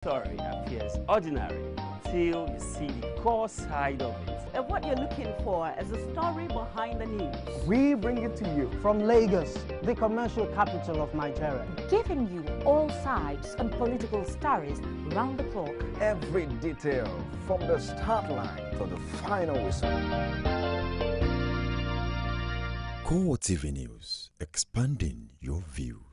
Story appears ordinary till you see the core side of it. And what you're looking for is the story behind the news. We bring it to you from Lagos, the commercial capital of Nigeria. Giving you all sides and political stories round the clock. Every detail from the start line to the final whistle. CoreTV News, expanding your view.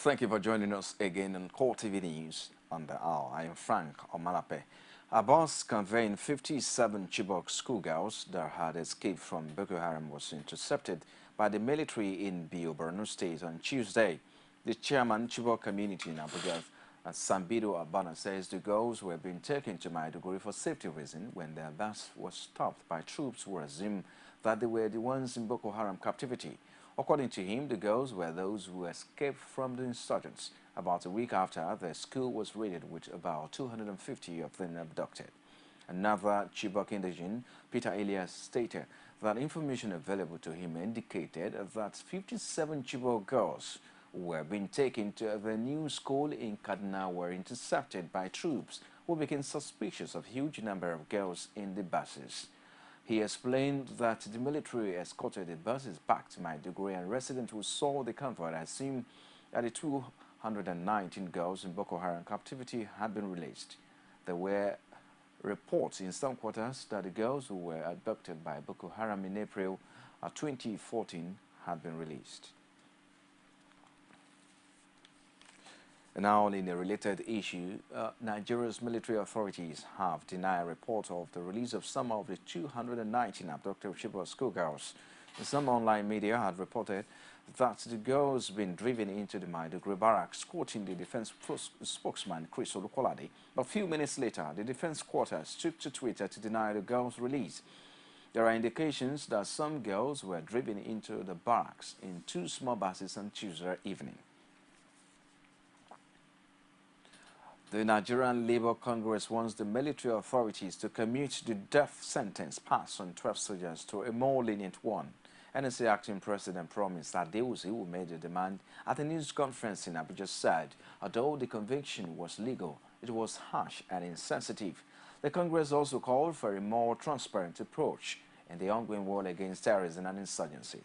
Thank you for joining us again on CoreTV News on the hour. I am Frank Omalape. A bus conveying 57 Chibok schoolgirls that had escaped from Boko Haram was intercepted by the military in Borno State on Tuesday. The chairman, Chibok community in Abuja, Sambido Abana, says the girls were being taken to Maiduguri for safety reasons when their bus was stopped by troops who assumed that they were the ones in Boko Haram captivity. According to him, the girls were those who escaped from the insurgents. About a week after, their school was raided with about 250 of them abducted. Another Chibok indigene, Peter Elias, stated that information available to him indicated that 57 Chibok girls who were being taken to the new school in Kaduna were intercepted by troops who became suspicious of a huge number of girls in the buses. He explained that the military escorted the buses back to Maiduguri, and residents who saw the convoy assumed that the 219 girls in Boko Haram captivity had been released. There were reports in some quarters that the girls who were abducted by Boko Haram in April 2014 had been released. Now, in a related issue, Nigeria's military authorities have denied a report of the release of some of the 219 abducted Chibok schoolgirls. Some online media had reported that the girls been driven into the Maiduguri barracks, quoting the defense spokesman Chris Olukolade. A few minutes later, the defense quarters took to Twitter to deny the girls' release. There are indications that some girls were driven into the barracks in two small buses on Tuesday evening. The Nigerian Labour Congress wants the military authorities to commute the death sentence passed on 12 soldiers to a more lenient one. NSA acting president promised that Adeusi, who made the demand at a news conference in Abuja, said although the conviction was legal, it was harsh and insensitive. The Congress also called for a more transparent approach in the ongoing war against terrorism and insurgency.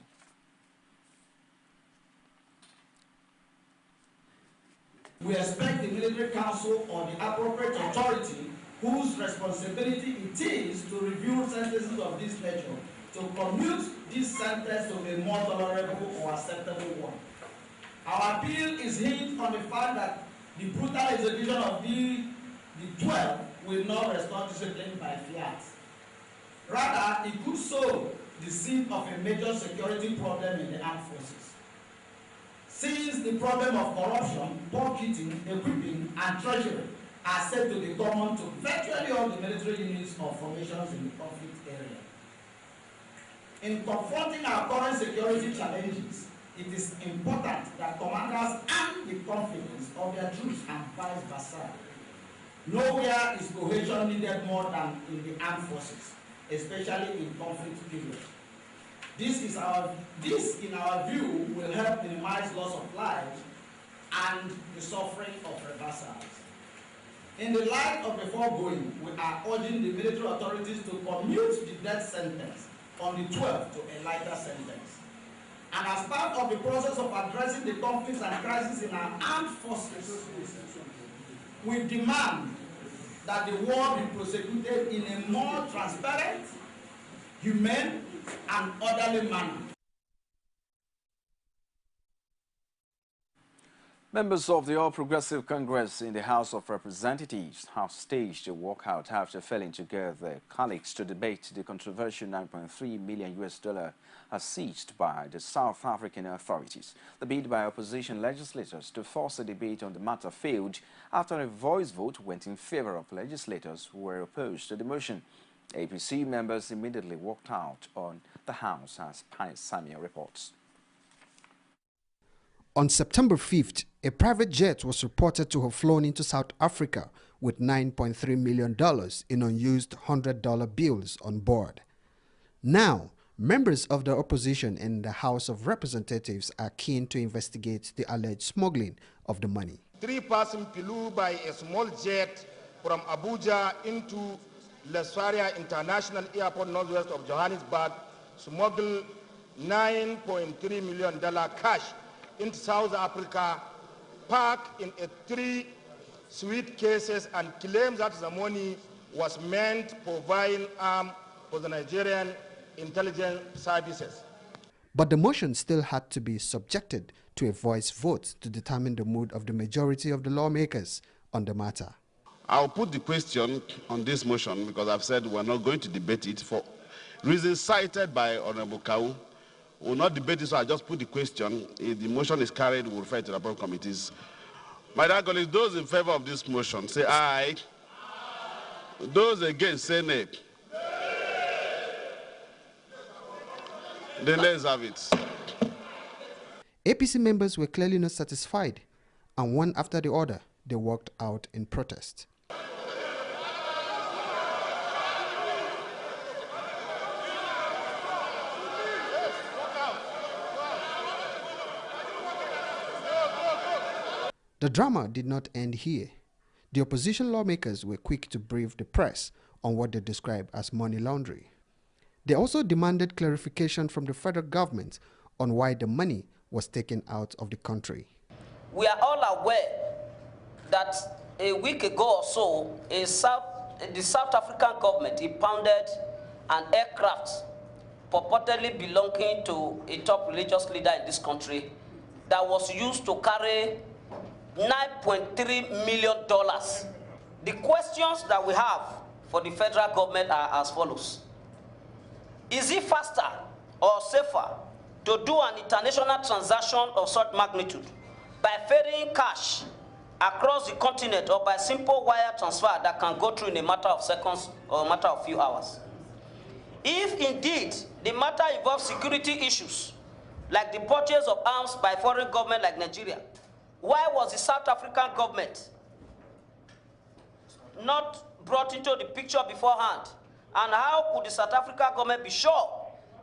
We expect the military council or the appropriate authority whose responsibility it is to review sentences of this nature to commute this sentence to a more tolerable or acceptable one. Our appeal is hinged on the fact that the brutal execution of the 12 will not restore discipline by fiat. Rather, it could sow the seed of a major security problem in the armed forces. Since the problem of corruption, pocketing, equipping, and treasury are said to be common to virtually all the military units or formations in the conflict area. In confronting our current security challenges, it is important that commanders earn the confidence of their troops and vice versa. Nowhere is cohesion needed more than in the armed forces, especially in conflict periods. This, in our view, will help minimize loss of lives and the suffering of reversals. In the light of the foregoing, we are urging the military authorities to commute the death sentence on the 12th to a lighter sentence. And as part of the process of addressing the conflicts and crises in our armed forces, we demand that the war be prosecuted in a more transparent, humane, and orderly manner. Members of the All Progressive Congress in the House of Representatives have staged a walkout after failing to get their colleagues to debate the controversial $9.3 million seized by the South African authorities. The bid by opposition legislators to force a debate on the matter failed after a voice vote went in favor of legislators who were opposed to the motion. APC members immediately walked out on the House, as Pius Samuel reports. On September 5th, a private jet was reported to have flown into South Africa with $9.3 million in unused $100 bills on board. Now, members of the opposition in the House of Representatives are keen to investigate the alleged smuggling of the money. 3 persons flew by a small jet from Abuja into Lesfaria International Airport, northwest of Johannesburg, smuggled $9.3 million cash into South Africa, packed in 3 suitcases, and claims that the money was meant for buying arms for the Nigerian intelligence services. But the motion still had to be subjected to a voice vote to determine the mood of the majority of the lawmakers on the matter. I'll put the question on this motion because I've said we're not going to debate it for reasons cited by Honorable Kau. We'll not debate it, so I just put the question. If the motion is carried, we'll refer it to the appropriate committees. My dear colleagues, those in favor of this motion, say aye. Those against, say nay. Then let's have it. APC members were clearly not satisfied, and one after the other, they walked out in protest. The drama did not end here. The opposition lawmakers were quick to brief the press on what they described as money laundering. They also demanded clarification from the federal government on why the money was taken out of the country. We are all aware that a week ago or so, the South African government impounded an aircraft purportedly belonging to a top religious leader in this country that was used to carry $9.3 million. The questions that we have for the federal government are as follows. Is it faster or safer to do an international transaction of such magnitude by ferrying cash across the continent or by simple wire transfer that can go through in a matter of seconds or a matter of few hours? If indeed the matter involves security issues, like the purchase of arms by foreign government like Nigeria, why was the South African government not brought into the picture beforehand? And how could the South African government be sure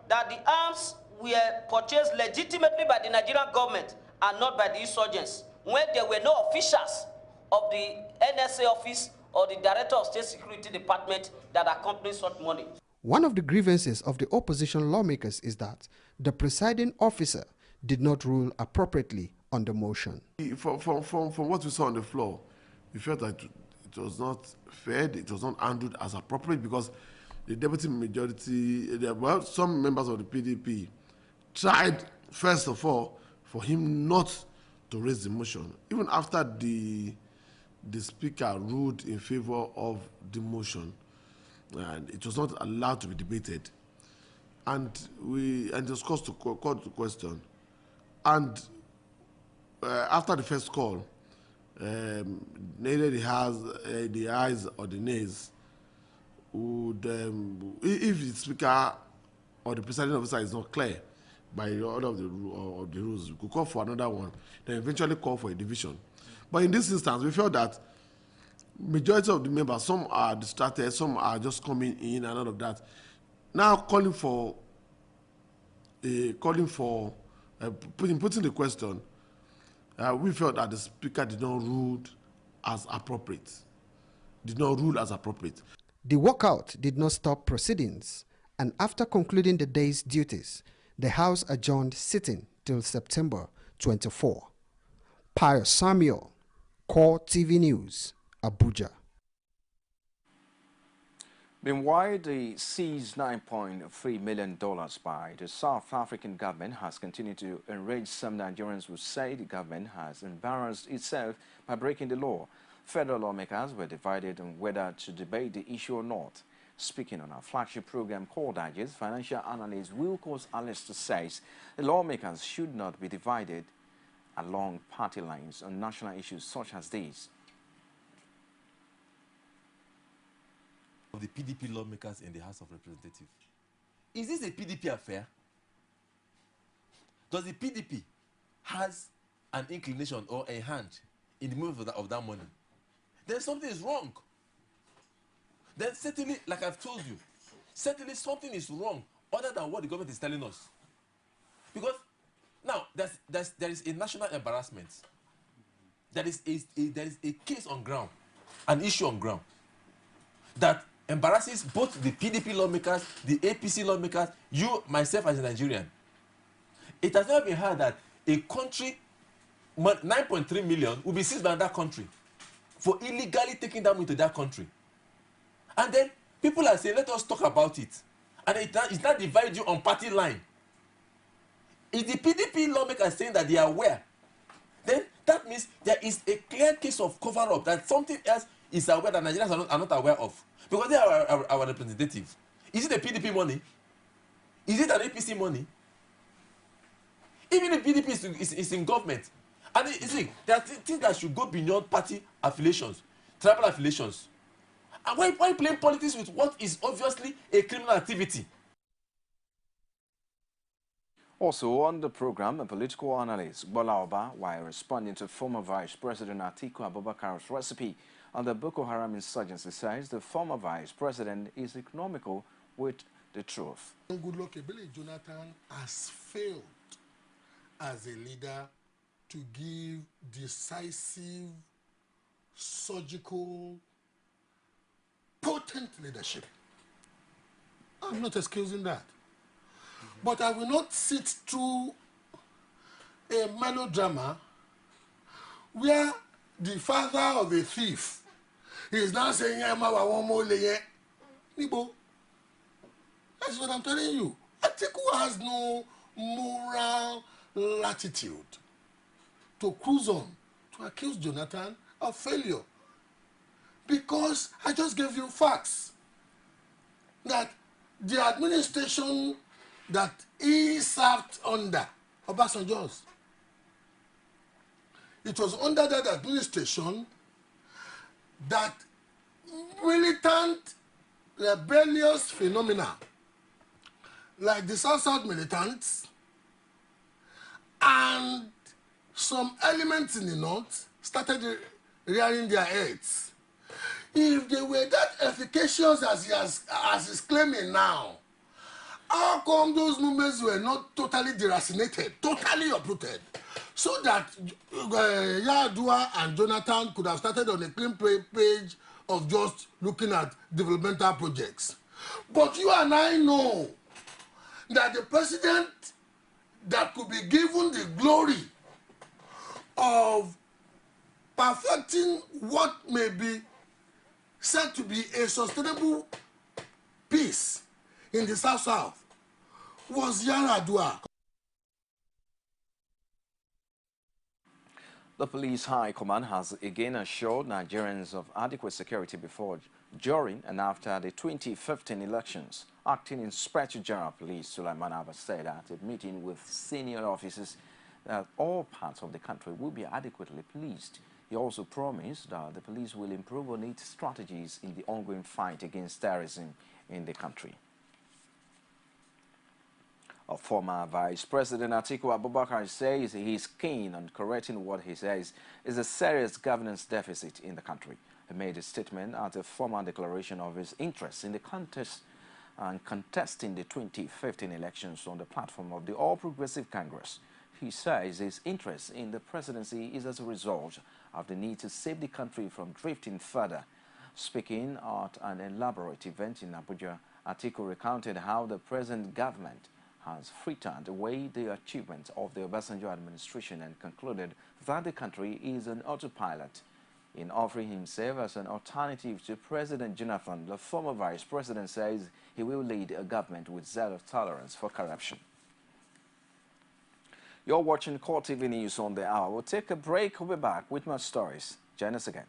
that the arms were purchased legitimately by the Nigerian government and not by the insurgents, when there were no officials of the NSA office or the Director of State Security Department that accompanied such money? One of the grievances of the opposition lawmakers is that the presiding officer did not rule appropriately on the motion. From what we saw on the floor, we felt that it was not fair, it was not handled as appropriate, because the deputy majority, well, some members of the PDP tried, first of all, for him not to raise the motion, even after the speaker ruled in favor of the motion, and it was not allowed to be debated. And it was called to question. And after the first call, neither the ayes or the nays would, if the speaker or the presiding officer is not clear by the order of the rules, we could call for another one, then eventually call for a division. But in this instance, we felt that majority of the members, some are distracted, some are just coming in and all of that. Now putting the question, we felt that the speaker did not rule as appropriate. The walkout did not stop proceedings, and after concluding the day's duties, the House adjourned sitting till September 24. Pius Samuel, CoreTV News, Abuja. Meanwhile, the seized $9.3 million by the South African government has continued to enrage some Nigerians who say the government has embarrassed itself by breaking the law. Federal lawmakers were divided on whether to debate the issue or not. Speaking on our flagship program, Core Digest, financial analyst Wilcox Alistair says the lawmakers should not be divided along party lines on national issues such as these. Of the PDP lawmakers in the House of Representatives. Is this a PDP affair? Does the PDP has an inclination or a hand in the movement of that money, then something is wrong. Then certainly, like I've told you, certainly something is wrong other than what the government is telling us. Because now there is a national embarrassment. There is a case on ground, an issue on ground that embarrasses both the PDP lawmakers, the APC lawmakers, you, myself as a Nigerian. It has never been heard that a country, 9.3 million, will be seized by that country for illegally taking that money to that country. And then people are saying, let us talk about it. And it's not divide you on party line. If the PDP lawmakers saying that they are aware, then that means there is a clear case of cover-up, that something else is aware that Nigerians are not aware of. Because they are our representative. Is it the PDP money? Is it an APC money? Even the PDP is in government. And you see, there are things that should go beyond party affiliations, tribal affiliations. And why playing politics with what is obviously a criminal activity? Also on the program, a political analyst, Bola Oba, while responding to former Vice President Atiku Abubakar's recipe on the Boko Haram insurgency, says the former Vice President is economical with the truth. Goodluck Ebele Jonathan has failed as a leader to give decisive, surgical, potent leadership. I'm not excusing that. But I will not sit through a melodrama where the father of a thief is now saying, Nibo. That's what I'm telling you. Atiku has no moral latitude to cruise on, to accuse Jonathan of failure. Because I just gave you facts that the administration that he served under, Obasanjo's, it was under that administration that militant, rebellious phenomena like the South militants and some elements in the North started rearing their heads. If they were that efficacious as he's claiming now, how come those movements were not totally deracinated, totally uprooted, so that Yar'Adua and Jonathan could have started on a clean page of just looking at developmental projects? But you and I know that the president that could be given the glory of perfecting what may be said to be a sustainable peace in the South was Yar'Adua. The police high command has again assured Nigerians of adequate security before, during and after the 2015 elections. Acting Inspector General Police Sulaiman Abbas said at a meeting with senior officers that all parts of the country will be adequately policed. He also promised that the police will improve on its strategies in the ongoing fight against terrorism in the country. A former Vice President Atiku Abubakar says he is keen on correcting what he says is a serious governance deficit in the country. He made a statement at a formal declaration of his interest in the contest and contesting the 2015 elections on the platform of the All Progressive Congress. He says his interest in the presidency is as a result of the need to save the country from drifting further. Speaking at an elaborate event in Abuja, Atiku recounted how the present government has frittered away the achievements of the Obasanjo administration and concluded that the country is on autopilot. In offering himself as an alternative to President Jonathan, the former vice president says he will lead a government with zero tolerance for corruption. You're watching CoreTV News on the Hour. We'll take a break. We'll be back with more stories. Join us again.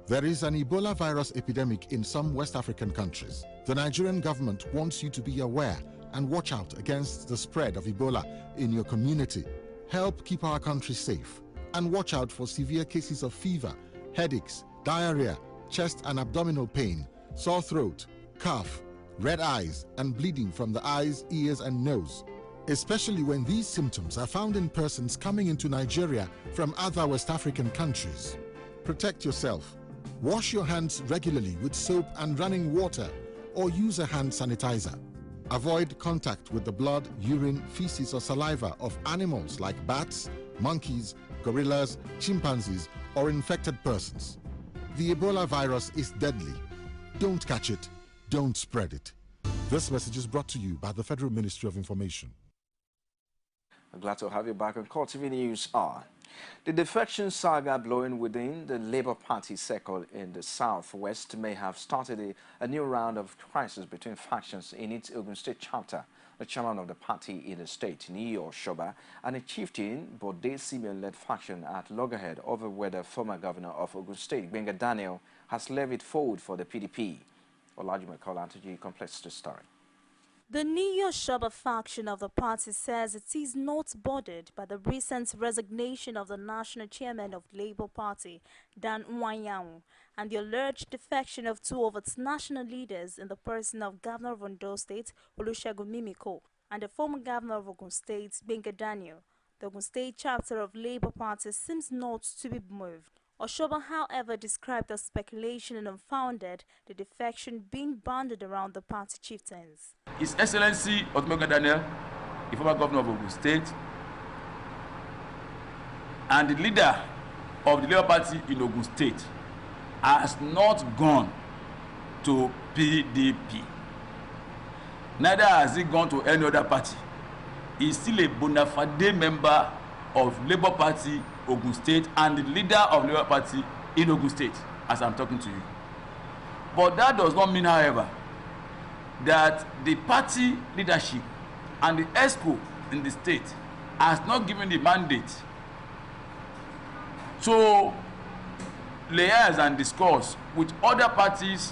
There is an Ebola virus epidemic in some West African countries. The Nigerian government wants you to be aware and watch out against the spread of Ebola in your community. Help keep our country safe and watch out for severe cases of fever, headaches, diarrhea, chest and abdominal pain, sore throat, cough, red eyes and bleeding from the eyes, ears and nose. especially when these symptoms are found in persons coming into Nigeria from other West African countries. Protect yourself. Wash your hands regularly with soap and running water, or use a hand sanitizer. Avoid contact with the blood, urine, feces, or saliva of animals like bats, monkeys, gorillas, chimpanzees, or infected persons. The Ebola virus is deadly. Don't catch it. Don't spread it. This message is brought to you by the Federal Ministry of Information. I'm glad to have you back on CoreTV News. The defection saga blowing within the Labour Party circle in the southwest may have started a new round of crisis between factions in its Ogun State chapter. The chairman of the party in the state, Niyo Shoba, and a chieftain, Bode Simeon-led faction at loggerhead over whether former governor of Ogun State, Benga Daniel, has levied forward for the PDP. Olajumo Kolantaji completes the story. The Niyo Shoba faction of the party says it is not bothered by the recent resignation of the national chairman of the Labour Party, Dan Nwanyanwu, and the alleged defection of two of its national leaders in the person of Governor of Ondo State, Olusegun Mimiko, and the former governor of Ogun State, Benga Daniel. The Ogun State chapter of Labour Party seems not to be moved. Oshoba, however, described as speculation and unfounded, the defection being banded around the party chieftains. His Excellency Benga Daniel, the former governor of Ogun State, and the leader of the Labour Party in Ogun State has not gone to PDP. Neither has he gone to any other party. He is still a bona fide member of Labour Party Ogun State and the leader of Labour Party in Ogun State, as I'm talking to you. But that does not mean, however, that the party leadership and the ESCO in the state has not given the mandate to liaise and discuss with other parties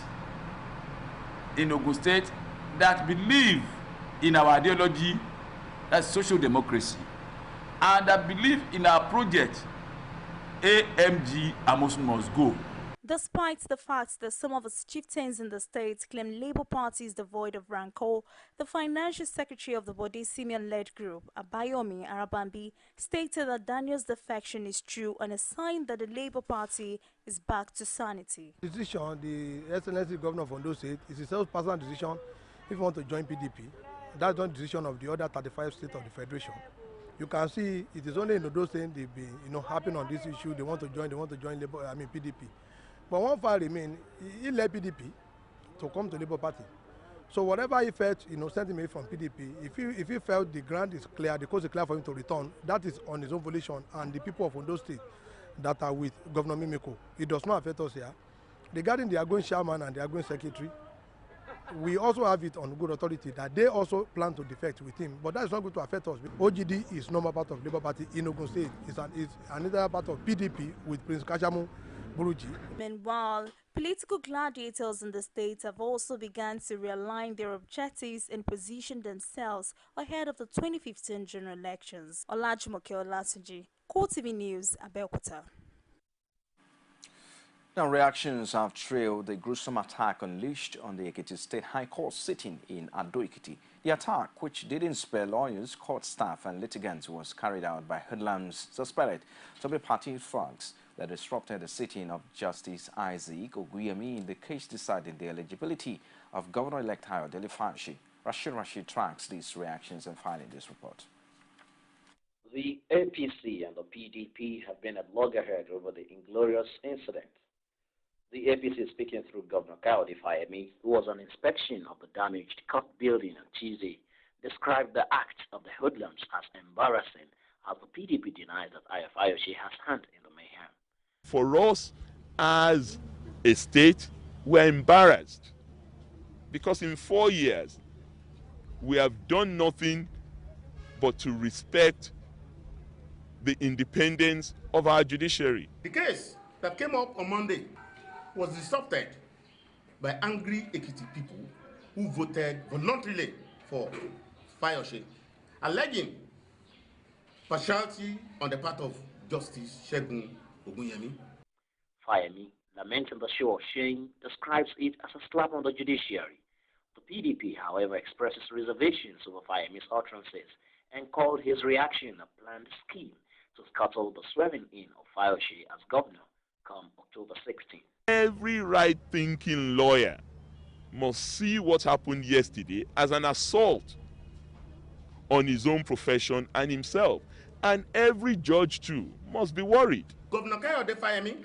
in Ogun State that believe in our ideology, that's social democracy, and that believe in our project, AMG Amosun must go. Despite the fact that some of its chieftains in the state claim Labour Party is devoid of rancor, the financial secretary of the Bode Simeon-led group, Abayomi Arabambi, stated that Daniel's defection is true and a sign that the Labour Party is back to sanity. Decision, the Excellency Governor of Ondo State, is his self-personal decision if you want to join PDP. That's not the decision of the other 35 states of the Federation. You can see it is only in Ondo State they've been, happy on this issue. They want to join Labour, PDP. But one fact remains, he led PDP to come to Labour Party. So whatever he felt, sent him away from PDP, if he felt the ground is clear, the coast is clear for him to return, that is on his own volition, and the people of Ondo State that are with Governor Mimiko, it does not affect us here. Regarding the outgoing chairman and the outgoing secretary, we also have it on good authority that they also plan to defect with him, but that is not going to affect us. OGD is no more part of Labour Party in Ogun State. It's another part of PDP with Prince Kashamu Buruji. Meanwhile, political gladiators in the state have also begun to realign their objectives and position themselves ahead of the 2015 general elections. Olajumo Kolantaji, CoreTV News, Abeokuta. Now, reactions have trailed the gruesome attack unleashed on the Ekiti State High Court sitting in Ado-Ekiti. The attack, which didn't spare lawyers, court staff and litigants, was carried out by hoodlums suspected to be party thugs that disrupted the sitting of Justice Isaac Oguyemi in the case deciding the eligibility of Governor-elect Ayodele Fashi. Rashid tracks these reactions and filing this report. The APC and the PDP have been at loggerhead over the inglorious incident. The APC is speaking through Governor Kayode Fayemi, who was on inspection of the damaged court building on Tuesday, described the act of the hoodlums as embarrassing, as the PDP denies that Ayofayoshe has hand in the mayhem. For us as a state, we're embarrassed because in 4 years we have done nothing but to respect the independence of our judiciary. The case that came up on Monday was disrupted by angry Ekiti people who voted voluntarily for Fayoshe, alleging partiality on the part of Justice Segun Oguyemi. Fayemi, lamenting the show of shame, describes it as a slap on the judiciary. The PDP, however, expresses reservations over Fayemi's utterances and called his reaction a planned scheme to scuttle the swearing-in of Fayose as governor come October 16. Every right-thinking lawyer must see what happened yesterday as an assault on his own profession and himself. And every judge, too, must be worried. Governor Kayode Fayemi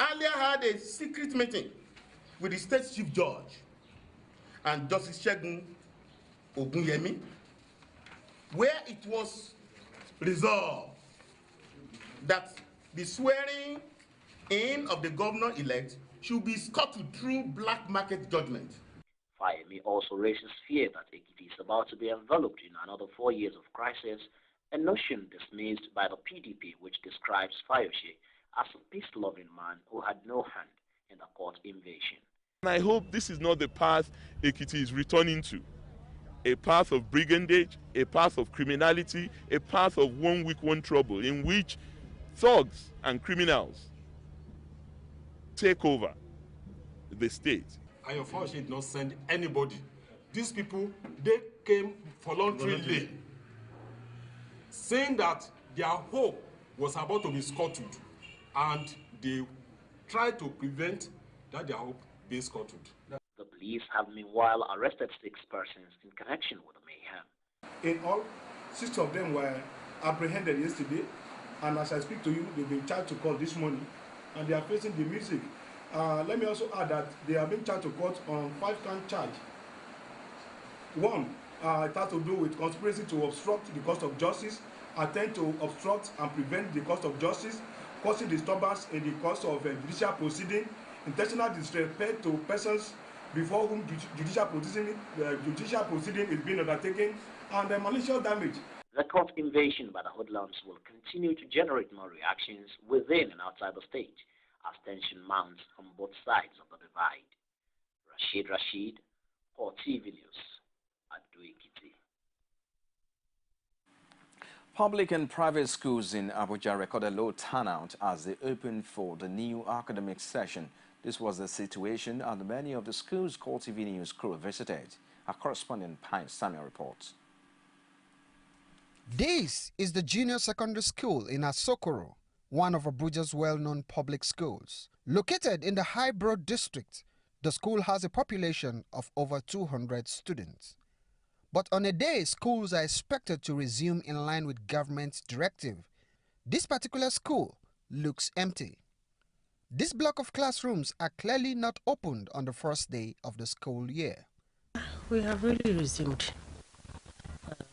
earlier had a secret meeting with the state chief judge and Justice Segun Ogunyemi, where it was resolved that the swearing in of the governor-elect should be scuttled through black market judgment. Fayemi also raises fear that Ekiti is about to be enveloped in another 4 years of crisis, a notion dismissed by the PDP, which describes Fayose as a peace-loving man who had no hand in the court invasion. And I hope this is not the path Ekiti is returning to. A path of brigandage, a path of criminality, a path of 1 week, 1 trouble, in which thugs and criminals take over the state. And your Fayose did not send anybody. These people, they came voluntarily, saying that their hope was about to be scuttled, and they tried to prevent that their hope being scuttled. The police have meanwhile arrested 6 persons in connection with the mayhem. In all, 6 of them were apprehended yesterday, and as I speak to you, they've been charged to court this morning, and they are facing the music. Let me also add that they have been charged to court on 5-count charge. One, it has to do with conspiracy to obstruct the course of justice, attempt to obstruct and prevent the course of justice, causing disturbance in the course of judicial proceeding, intentional disrespect to persons before whom judicial proceeding is being undertaken, and malicious damage. The court invasion by the hoodlums will continue to generate more reactions within and outside the state as tension mounts on both sides of the divide. Rashid, CoreTV News, Ado-Ekiti. Public and private schools in Abuja recorded low turnout as they opened for the new academic session. This was the situation at many of the schools CoreTV News crew visited. Our correspondent Pine Samuel reports. This is the junior secondary school in Asokoro, one of Abuja's well-known public schools. Located in the High Broad district, the school has a population of over 200 students. But on a day schools are expected to resume in line with government's directive, this particular school looks empty. This block of classrooms are clearly not opened on the first day of the school year. We have really resumed.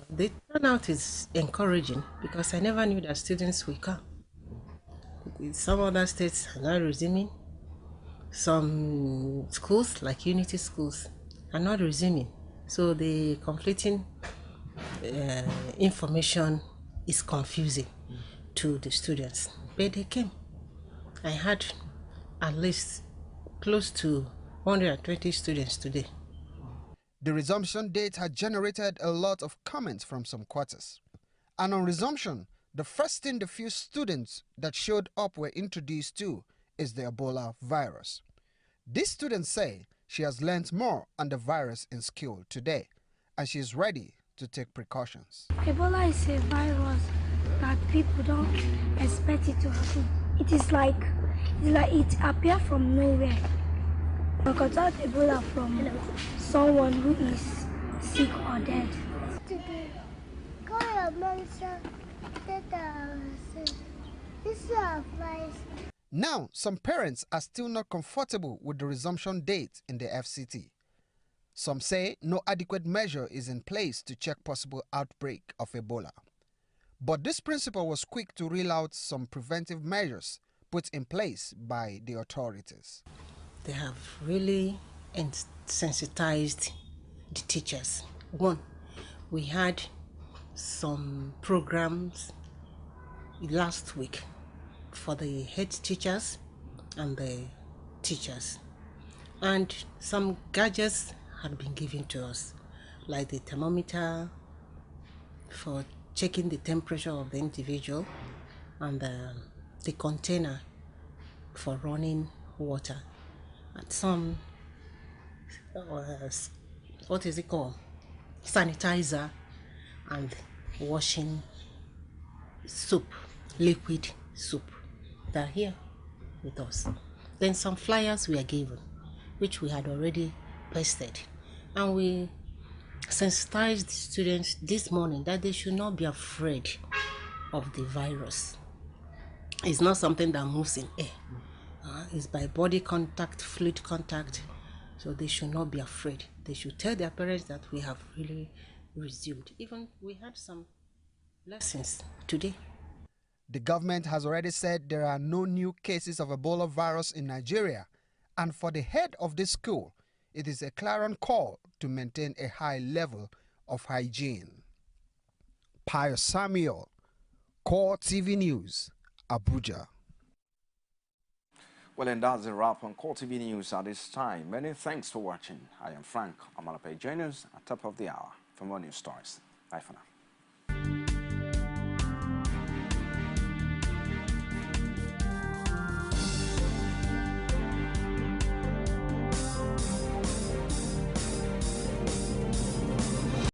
The turnout is encouraging because I never knew that students will come. Some other states are not resuming. Some schools, like Unity schools, are not resuming. So the conflicting information is confusing to the students. But they came. I had at least close to 120 students today. The resumption date had generated a lot of comments from some quarters. And on resumption, the first thing the few students that showed up were introduced to is the Ebola virus. These students say she has learned more on the virus in school today, and she is ready to take precautions. Ebola is a virus that people don't expect it to happen. It's like it appears from nowhere. I got Ebola from someone who is sick or dead. Now, some parents are still not comfortable with the resumption date in the FCT. Some say no adequate measure is in place to check possible outbreak of Ebola. But this principal was quick to reel out some preventive measures put in place by the authorities. They have really sensitized the teachers. One, we had some programs last week for the head teachers and the teachers. And some gadgets had been given to us, like the thermometer for checking the temperature of the individual and the container for running water. And some, what is it called? Sanitizer and washing soup, liquid soup. They're here with us. Then some flyers were given, which we had already pasted, and we sensitized the students this morning that they should not be afraid of the virus. It's not something that moves in air. It's by body contact, fluid contact, so they should not be afraid. They should tell their parents that we have really resumed. Even we had some lessons today. The government has already said there are no new cases of Ebola virus in Nigeria, and for the head of this school, it is a clarion call to maintain a high level of hygiene. Pius Samuel, CoreTV News, Abuja. Well, and that's a wrap on CoreTV News at this time. Many thanks for watching. I am Frank Omalape. Join us at top of the hour for more news stories. Bye for now.